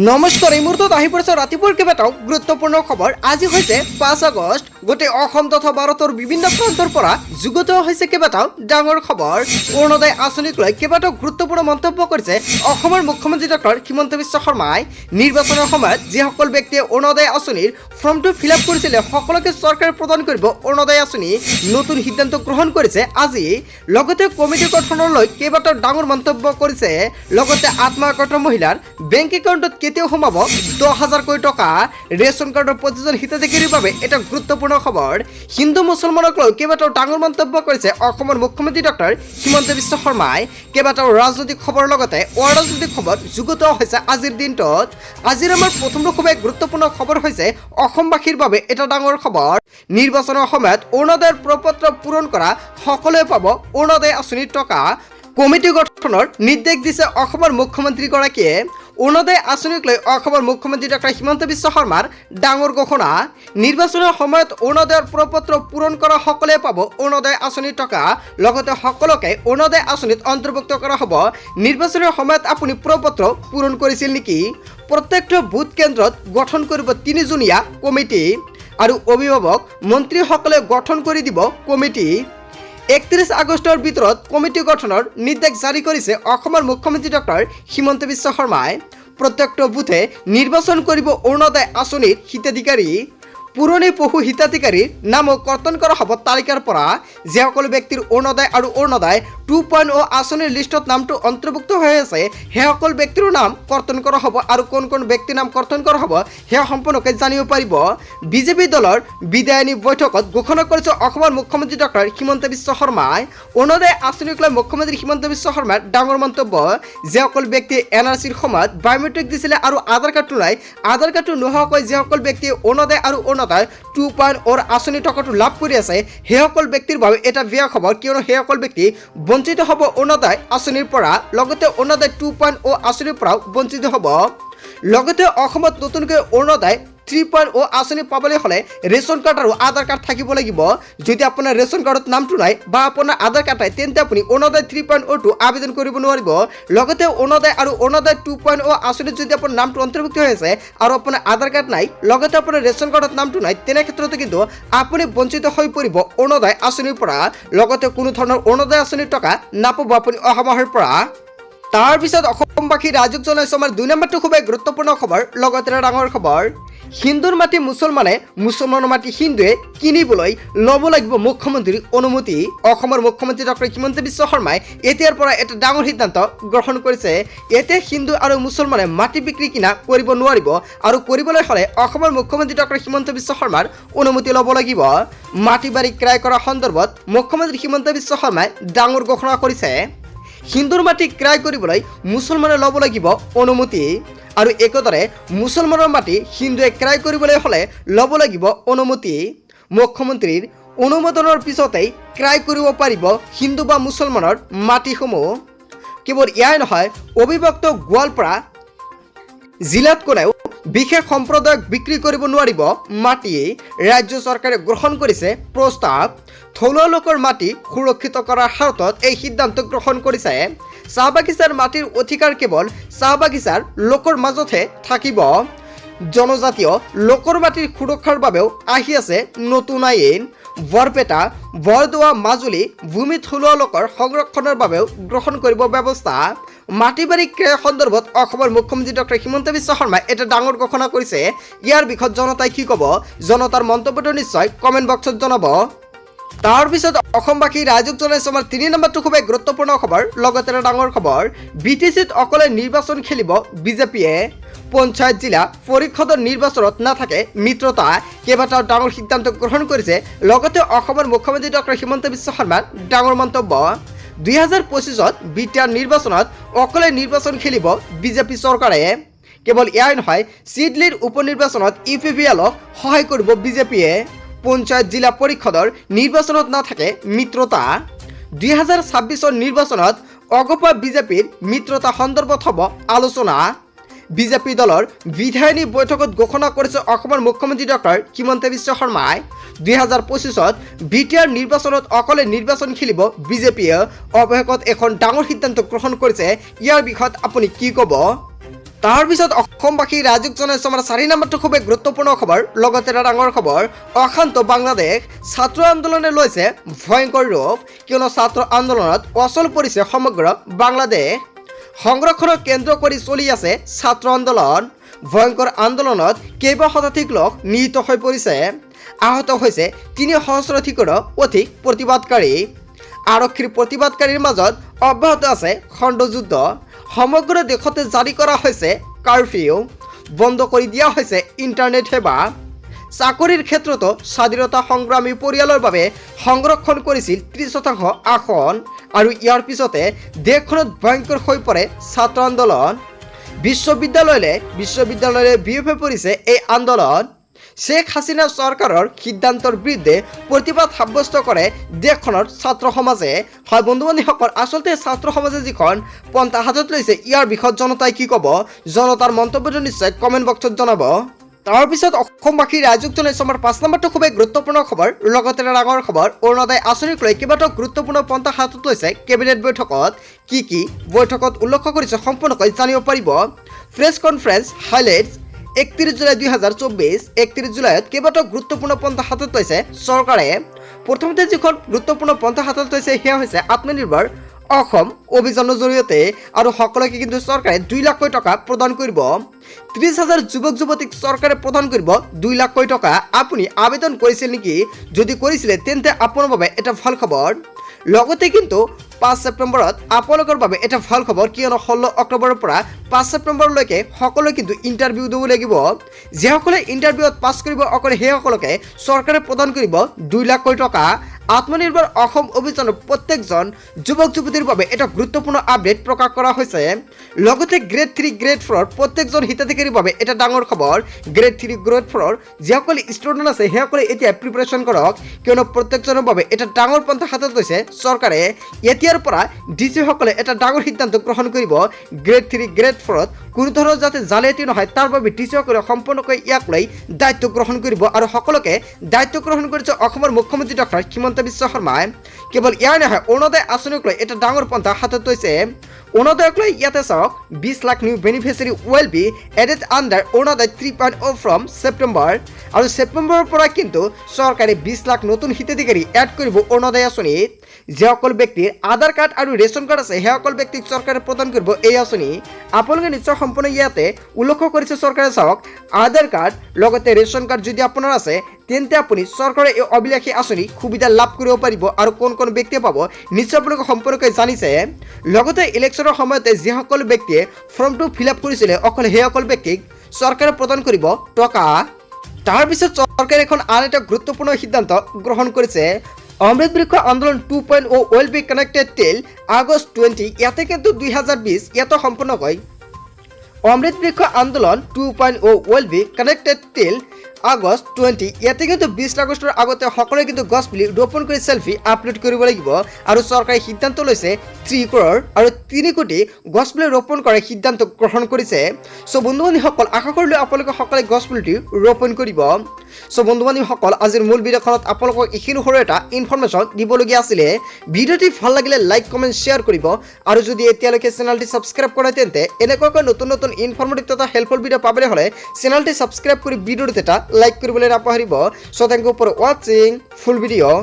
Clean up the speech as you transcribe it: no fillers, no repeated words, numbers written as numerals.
নমস্কাৰ, এই মুহূৰ্তত আহি পৰিছে ৰাতিপুৱাৰ কেইবাটাও গুৰুত্বপূৰ্ণ খবৰ। আজি হৈছে 5 আগষ্ট। গোটেই অসম তথা ভাৰতৰ বিভিন্ন প্ৰান্তৰ পৰা যুগুত হৈছে কেইবাটাও ডাঙৰ খবৰ। অৰুণোদয় আঁচনিক লৈ কেইবাটাও গুৰুত্বপূৰ্ণ মন্তব্য কৰিছে অসমৰ মুখ্যমন্ত্ৰী ডক্টৰ হিমন্ত বিশ্ব শৰ্মাই। নিৰ্বাচনৰ সময়ত যিসকল ব্যক্তিয়ে অৰুণোদয় আঁচনিৰ ফৰ্মটো ফিল আপ কৰিছিলে সকলোকে চৰকাৰে প্ৰদান কৰিব অৰুণোদয় আঁচনি। নতুন সিদ্ধান্ত গ্ৰহণ কৰিছে আজি। লগতে কমিটি গঠনৰ লৈ কেইবাটাও ডাঙৰ মন্তব্য কৰিছে। লগতে আত্মসহায়ক মহিলাৰ বেংক একাউণ্টত কেতিয়াও সোমাব 10,000 কোটি টকা। ৰেচন কাৰ্ডৰ প্ৰতিজন হিতাধিকাৰীৰ বাবে এটা গুৰুত্বপূৰ্ণ খবৰ। হিন্দু মুছলমানক লৈ কেইবাটাও ডাঙৰ মন্তব্য কৰিছে অসমৰ মুখ্যমন্ত্ৰী ডক্টৰ হিমন্ত বিশ্ব শৰ্মাই। কেইবাটাও ৰাজনৈতিক খবৰ লগতে অৰাজনৈতিক খবৰ যুগুত হৈছে আজিৰ দিনটোত। আজিৰ আমাৰ প্ৰথমটো খুবেই গুৰুত্বপূৰ্ণ খবৰ হৈছে অসমবাসীৰ বাবে এটা ডাঙৰ খবৰ। নিৰ্বাচনৰ সময়ত অৰুণোদয়ৰ প্ৰপত্ৰ পূৰণ কৰা সকলোৱে পাব অৰুণোদয় আঁচনিৰ টকা। কমিটি গঠনৰ নিৰ্দেশ দিছে অসমৰ মুখ্যমন্ত্ৰীগৰাকীয়ে। অৰুণোদয় আঁচনিক লৈ অসমৰ মুখ্যমন্ত্ৰী ডক্টৰ হিমন্ত বিশ্ব শৰ্মাৰ ডাঙৰ ঘোষণা। নিৰ্বাচনৰ সময়ত অৰুণোদয়ৰ প্ৰপত্ৰ পূৰণ কৰা সকলোৱে পাব অৰুণোদয় আঁচনিৰ টকা। লগতে সকলোকে অৰুণোদয় আঁচনিত অন্তৰ্ভুক্ত কৰা হ'ব। নিৰ্বাচনৰ সময়ত আপুনি প্ৰপত্ৰ পূৰণ কৰিছিল নেকি? প্ৰত্যেকটো বুথ কেন্দ্ৰত গঠন কৰিব 3জনীয়া কমিটি আৰু অভিভাৱক মন্ত্ৰীসকলে গঠন কৰি দিব কমিটি। 31 আগষ্টৰ ভিতৰত কমিটি গঠনৰ নিৰ্দেশ জাৰি কৰিছে অসমৰ মুখ্যমন্ত্ৰী ডক্টৰ হিমন্ত বিশ্ব শৰ্মাই। প্ৰত্যেকটো বুথে নিৰ্বাচন কৰিব অৰুণোদয় আঁচনিৰ হিতাধিকাৰী। পুৰণি পশু হিতাধিকাৰীৰ নামো কৰ্তন কৰা হ'ব তালিকাৰ পৰা। যিসকল ব্যক্তিৰ অৰুণোদয় আৰু অৰুণোদয় 2.0 আঁচনিৰ লিষ্টত নামটো অন্তৰ্ভুক্ত হৈ আছে সেইসকল ব্যক্তিৰ নাম কৰ্তন কৰা হ'ব আৰু কোন কোন ব্যক্তিৰ নাম কৰ্তন কৰা হ'ব সেয়া সম্পূৰ্ণকৈ জানিব পাৰিব। বিজেপি দলৰ বিদায়নী বৈঠকত ঘোষণা কৰিছে অসমৰ মুখ্যমন্ত্ৰী ডক্টৰ হিমন্ত বিশ্ব শৰ্মাই। অৰুণোদয় আঁচনিক লৈ মুখ্যমন্ত্ৰী হিমন্ত বিশ্ব শৰ্মাৰ ডাঙৰ মন্তব্য। যিসকল ব্যক্তিয়ে NRCৰ সময়ত বায়'মেট্ৰিক দিছিলে আৰু আধাৰ কাৰ্ডটো নাই, আধাৰ কাৰ্ডটো নোহোৱাকৈ যিসকল ব্যক্তিয়ে অৰুণোদয় আৰু অৰুণোদয় 2.0 আঁচনি টকাটো লাভ কৰি আছে সেইসকল ব্যক্তিৰ বাবে এটা বেয়া খবৰ, কিয়নো সেইসকল ব্যক্তি বঞ্চিত হ'ব অৰুণোদয় আঁচনিৰ পৰা। লগতে অৰুণোদয় 2.0 আঁচনিৰ পৰাও বঞ্চিত হ'ব। লগতে অসমত নতুনকৈ অৰুণোদয় 3.0 আঁচনি পাবলৈ হ'লে ৰেচন কাৰ্ড আৰু আধাৰ কাৰ্ড থাকিব লাগিব। যদি আপোনাৰ ৰেচন কাৰ্ডত নামটো নাই বা আপোনাৰ আধাৰ কাৰ্ড নাই তেন্তে আপুনি অৰুণোদয় 3.0টো আবেদন কৰিব নোৱাৰিব। লগতে অৰুণোদয় আৰু অৰুণোদয় 2.0 আঁচনিত যদি আপোনাৰ নামটো অন্তৰ্ভুক্ত হৈ আছে আৰু আপোনাৰ আধাৰ কাৰ্ড নাই, লগতে আপোনাৰ ৰেচন কাৰ্ডত নামটো নাই, তেনে ক্ষেত্ৰতো কিন্তু আপুনি বঞ্চিত হৈ পৰিব অৰুণোদয় আঁচনিৰ পৰা। লগতে কোনো ধৰণৰ অৰুণোদয় আঁচনিৰ টকা নাপাব আপুনি অহা মাহৰ পৰা। তাৰপিছত অসমবাসী ৰাইজক জনাইছোঁ আমাৰ 2 নম্বৰটো খুবেই গুৰুত্বপূৰ্ণ খবৰ। লগতে ডাঙৰ খবৰ, হিন্দুৰ মাটি মুছলমানে, মুছলমানৰ মাটি হিন্দুৱে কিনিবলৈ ল'ব লাগিব মুখ্যমন্ত্ৰীৰ অনুমতি। অসমৰ মুখ্যমন্ত্ৰী ডক্টৰ হিমন্ত বিশ্ব শৰ্মাই এতিয়াৰ পৰা এটা ডাঙৰ সিদ্ধান্ত গ্ৰহণ কৰিছে। এতিয়া হিন্দু আৰু মুছলমানে মাটি বিক্ৰী কিনা কৰিব নোৱাৰিব আৰু কৰিবলৈ হ'লে অসমৰ মুখ্যমন্ত্ৰী ডক্টৰ হিমন্ত বিশ্ব শৰ্মাৰ অনুমতি ল'ব লাগিব। মাটি বাৰী ক্ৰয় কৰাৰ সন্দৰ্ভত মুখ্যমন্ত্ৰী হিমন্ত বিশ্ব শৰ্মাই ডাঙৰ ঘোষণা কৰিছে। হিন্দুৰ মাটি ক্ৰয় কৰিবলৈ মুছলমানে ল'ব লাগিব অনুমতি আৰু একেদৰে মুছলমানৰ মাটি হিন্দুৱে ক্ৰয় কৰিবলৈ হ'লে ল'ব লাগিব অনুমতি। মুখ্যমন্ত্ৰীৰ অনুমোদনৰ পিছতেই ক্ৰয় কৰিব পাৰিব হিন্দু বা মুছলমানৰ মাটিসমূহ। কেৱল ইয়াই নহয়, অবিভক্ত গোৱালপাৰা জিলাত কোনেও বিশেষ সম্প্ৰদায়ক বিক্ৰী কৰিব নোৱাৰিব মাটি। ৰাজ্য চৰকাৰে গ্ৰহণ কৰিছে প্ৰস্তাৱ। থলুৱা লোকৰ মাটি সুৰক্ষিত কৰাৰ স্বাৰ্থত এই সিদ্ধান্ত গ্ৰহণ কৰিছে। চাহ বাগিচাৰ মাটিৰ অধিকাৰ কেৱল চাহ বাগিচাৰ লোকৰ মাজতহে থাকিব। জনজাতীয় লোকৰ মাটিৰ সুৰক্ষাৰ বাবেও আহি আছে নতুন আইন। বৰপেটা, বৰদোৱা, মাজুলী ভূমি থলুৱা লোকৰ সংৰক্ষণৰ বাবেও গ্ৰহণ কৰিব ব্যৱস্থা। মাটি বাৰী ক্ৰয় সন্দৰ্ভত অসমৰ মুখ্যমন্ত্ৰী ডক্টৰ হিমন্ত বিশ্ব শৰ্মাই এটা ডাঙৰ ঘোষণা কৰিছে। ইয়াৰ বিষয়ত জনতাই কি ক'ব, জনতাৰ মন্তব্যটো নিশ্চয় কমেণ্ট বক্সত জনাব। তাৰপিছত অসমবাসী ৰাইজক জনাইছোঁ আমাৰ 3 নম্বৰটো খুবেই গুৰুত্বপূৰ্ণ খবৰ। লগতে ডাঙৰ খবৰ, BTCত অকলে নিৰ্বাচন খেলিব বিজেপিয়ে। পঞ্চায়ত জিলা পৰিষদৰ নিৰ্বাচনত নাথাকে মিত্ৰতা। কেইবাটাও ডাঙৰ সিদ্ধান্ত গ্ৰহণ কৰিছে। লগতে অসমৰ মুখ্যমন্ত্ৰী ডক্টৰ হিমন্ত বিশ্ব শৰ্মাৰ ডাঙৰ মন্তব্য। 2025ত বিটিআৰ নিৰ্বাচনত অকলে নিৰ্বাচন খেলিব বিজেপি চৰকাৰে। কেৱল এয়াই নহয়, চিডলিৰ উপ নিৰ্বাচনত UPPLক সহায় কৰিব বিজেপিয়ে। পঞ্চায়ত জিলা পৰিষদৰ নিৰ্বাচনত নাথাকে মিত্ৰতা। 2026ৰ নিৰ্বাচনত অগপা বিজেপিৰ মিত্ৰতা সন্দৰ্ভত হ'ব আলোচনা। বিজেপি দলৰ বিধায়িনী বৈঠকত ঘোষণা কৰিছে অসমৰ মুখ্যমন্ত্ৰী ডক্টৰ হিমন্ত বিশ্ব শৰ্মাই। 2025ত বিটিআৰ নিৰ্বাচনত অকলে নিৰ্বাচন খেলিব বিজেপিয়ে। অৱশেষত এখন ডাঙৰ সিদ্ধান্ত গ্ৰহণ কৰিছে। ইয়াৰ বিষয়ত আপুনি কি ক'ব? তাৰ পিছত অসমবাসী ৰাইজক জনাইছো আমাৰ 4 নম্বৰটো খুবেই গুৰুত্বপূৰ্ণ খবৰ। লগতে এটা ডাঙৰ খবৰ, অশান্ত বাংলাদেশ ছাত্ৰ আন্দোলনে লৈছে ভয়ংকৰ ৰূপ, কিয়নো ছাত্ৰ আন্দোলনত অচল পৰিছে সমগ্ৰ বাংলাদেশ। সংৰক্ষণক কেন্দ্ৰ কৰি চলি আছে ছাত্ৰ আন্দোলন। ভয়ংকৰ আন্দোলনত কেইবা শতাধিক লোক নিহত হৈ পৰিছে, আহত হৈছে 3 সহস্ৰাধিকৰো অধিক প্ৰতিবাদকাৰী। আৰক্ষীৰ প্ৰতিবাদকাৰীৰ মাজত অব্যাহত আছে খণ্ডযুদ্ধ। সমগ্ৰ দেশতে জাৰি কৰা হৈছে কাৰফিউ, বন্ধ কৰি দিয়া হৈছে ইণ্টাৰনেট সেৱা। চাকৰিৰ ক্ষেত্ৰতো স্বাধীনতা সংগ্ৰামী পৰিয়ালৰ বাবে সংৰক্ষণ কৰিছিল 30% আসন, আৰু ইয়াৰ পিছতে দেশখনত ভয়ংকৰ হৈ পৰে ছাত্ৰ আন্দোলন। বিশ্ববিদ্যালয়লৈ বিয়পি হৈ পৰিছে এই আন্দোলন। শেখ হাছিনা চৰকাৰৰ সিদ্ধান্তৰ বিৰুদ্ধে প্ৰতিবাদ সাব্যস্ত কৰে দেশখনৰ ছাত্ৰ সমাজে। হয় বন্ধু বান্ধৱীসকল, আচলতে ছাত্ৰ সমাজে যিখন পন্থা হাতত লৈছে, ইয়াৰ বিষয়ত জনতাই কি ক'ব, জনতাৰ মন্তব্যটো নিশ্চয় কমেণ্ট বক্সত জনাব। তাৰপিছত অসমবাসী ৰাইজক জনাইছো আমাৰ 5 নম্বৰটো খুবেই গুৰুত্বপূৰ্ণ খবৰ। লগতে এটা ডাঙৰ খবৰ, অৰুণোদয় আঁচনিক লৈ কেইবাটাও গুৰুত্বপূৰ্ণ পন্থা হাতত লৈছে কেবিনেট বৈঠকত। কি বৈঠকত উল্লেখ কৰিছে সম্পূৰ্ণকৈ জানিব পাৰিব। Press conference highlights 31 July 2024। 31 জুলাইত কেইবাটাও গুৰুত্বপূৰ্ণ পন্থা হাতত লৈছে চৰকাৰে। প্ৰথমতে যিখন গুৰুত্বপূৰ্ণ পন্থা হাতত লৈছে সেয়া হৈছে আত্মনিৰ্ভৰ অসম অভিযানৰ জৰিয়তে, আৰু সকলোকে কিন্তু চৰকাৰে 2 লাখকৈ টকা প্ৰদান কৰিব। 30,000 যুৱক যুৱতীক চৰকাৰে প্ৰদান কৰিব 2 লাখকৈ টকা। আপুনি আবেদন কৰিছিল নেকি? যদি কৰিছিলে তেন্তে আপোনাৰ বাবে এটা ভাল খবৰ। লগতে কিন্তু 5 ছেপ্টেম্বৰত আপোনালোকৰ বাবে এটা ভাল খবৰ, কিয়নো 16 অক্টোবৰৰ পৰা 5 ছেপ্টেম্বৰলৈকে সকলোৱে কিন্তু ইণ্টাৰভিউ দিব লাগিব। যিসকলে ইণ্টাৰভিউত পাছ কৰিব অকল সেইসকলকে চৰকাৰে প্ৰদান কৰিব 2 লাখকৈ টকা। আত্মনিৰ্ভৰ অসম অভিযানৰ প্ৰত্যেকজন যুৱক যুৱতীৰ বাবে এটা গুৰুত্বপূৰ্ণ আপডেট প্ৰকাশ কৰা হৈছে। লগতে গ্ৰেড 3 গ্ৰেড 4 প্ৰত্যেকজন হিতাধিকাৰীৰ বাবে এটা ডাঙৰ খবৰ। গ্ৰেড 3 গ্ৰেড 4 যিসকল ষ্টুডেণ্ট আছে সেইসকলে এতিয়া প্ৰিপাৰেশ্যন কৰক, কিয়নো প্ৰত্যেকজনৰ বাবে এটা ডাঙৰ পন্থা হাতত লৈছে চৰকাৰে। এতিয়াৰ পৰা ডিচিসকলে এটা ডাঙৰ সিদ্ধান্ত গ্ৰহণ কৰিব। গ্ৰেড 3 গ্ৰেড 4ত কোনো ধৰণৰ যাতে জালিয়াতি নহয় তাৰ বাবে ডিচিসকলে সম্পূৰ্ণকৈ ইয়াক লৈ দায়িত্ব গ্ৰহণ কৰিব, আৰু সকলোকে দায়িত্ব গ্ৰহণ কৰিছে অসমৰ মুখ্যমন্ত্ৰী ডক্টৰ হিমন্ত বিশ্ব শৰ্মাই। কেৱল ইয়াৰ নহয়, অৰুণোদয় আঁচনিক লৈ এটা ডাঙৰ পন্থা হাতত লৈছে। অৰুণোদয়ক লৈ ইয়াতে চাওক, 20 lakh new beneficiary will be added under Arunodoi 3.0 from September. আৰু ছেপ্টেম্বৰৰ পৰা কিন্তু চৰকাৰে 20 লাখ নতুন হিতাধিকাৰী এড কৰিব অৰুণোদয় আঁচনিত। যিসকল ব্যক্তিৰ আধাৰ কাৰ্ড আৰু ৰেচন কাৰ্ড আছে সেইসকল ব্যক্তিক চৰকাৰে প্ৰদান কৰিব এই আঁচনি। আপোনালোকে নিশ্চয় সম্পূৰ্ণ ইয়াতে উল্লেখ কৰিছে চৰকাৰে। চাওক, আধাৰ কাৰ্ড লগতে ৰেচন কাৰ্ড যদি আপোনাৰ আছে তেন্তে আপুনি চৰকাৰে এই অভিলাষী আঁচনি সুবিধা লাভ কৰিব পাৰিব। আৰু কোন ব্যক্তিয়ে পাব নিশ্চয় আপোনালোকে সম্পূৰ্ণকৈ জানিছে। লগতে ইলেকশ্যনৰ সময়তে যিসকল ব্যক্তিয়ে ফৰ্মটো ফিল আপ কৰিছিলে অকল সেইসকল ব্যক্তিক চৰকাৰে প্ৰদান কৰিব টকা। তাৰপিছত চৰকাৰে এখন আন এটা গুৰুত্বপূৰ্ণ সিদ্ধান্ত গ্ৰহণ কৰিছে। অমৃত বৃক্ষ আন্দোলন 2.0 উইল বি কানেক্টেড টিল আগষ্ট 20। ইয়াতে কিন্তু 2020 ইয়াতে সম্পূৰ্ণকৈ অমৃত বৃক্ষ আন্দোলন 2.0 উইল বি কানেক্টেড টিল আগষ্ট 20। ইয়াতে কিন্তু 20 আগষ্টৰ আগতে সকলোৱে কিন্তু গছ পুলি ৰোপণ কৰি চেলফি আপলোড কৰিব লাগিব। আৰু চৰকাৰে সিদ্ধান্ত লৈছে 3 crore আৰু 3 কোটি গছ পুলি ৰোপণ কৰাৰ সিদ্ধান্ত গ্ৰহণ কৰিছে। চ' বন্ধু বান্ধৱীসকল, আশা কৰিলোঁ আপোনালোকে সকলোৱে গছ পুলিটি ৰোপণ কৰিব। চ' বন্ধু বান্ধৱীসকল, আজিৰ মূল ভিডিঅ'খনত আপোনালোকক এইখিনি সৰু এটা ইনফৰমেশ্যন দিবলগীয়া আছিলে। ভিডিঅ'টি ভাল লাগিলে লাইক কমেণ্ট শ্বেয়াৰ কৰিব, আৰু যদি এতিয়ালৈকে চেনেলটি ছাবস্ক্ৰাইব কৰে তেন্তে এনেকুৱাকৈ নতুন নতুন ইনফৰমেটিভ তথা হেল্পফুল ভিডিঅ' পাবলৈ হ'লে চেনেলটি ছাবস্ক্ৰাইব কৰি ভিডিঅ'টো এটা লাইক কৰিবলৈ নাপাহৰিব। চ' থেংক ইউ ফৰ ৱাচিং ফুল ভিডিঅ'।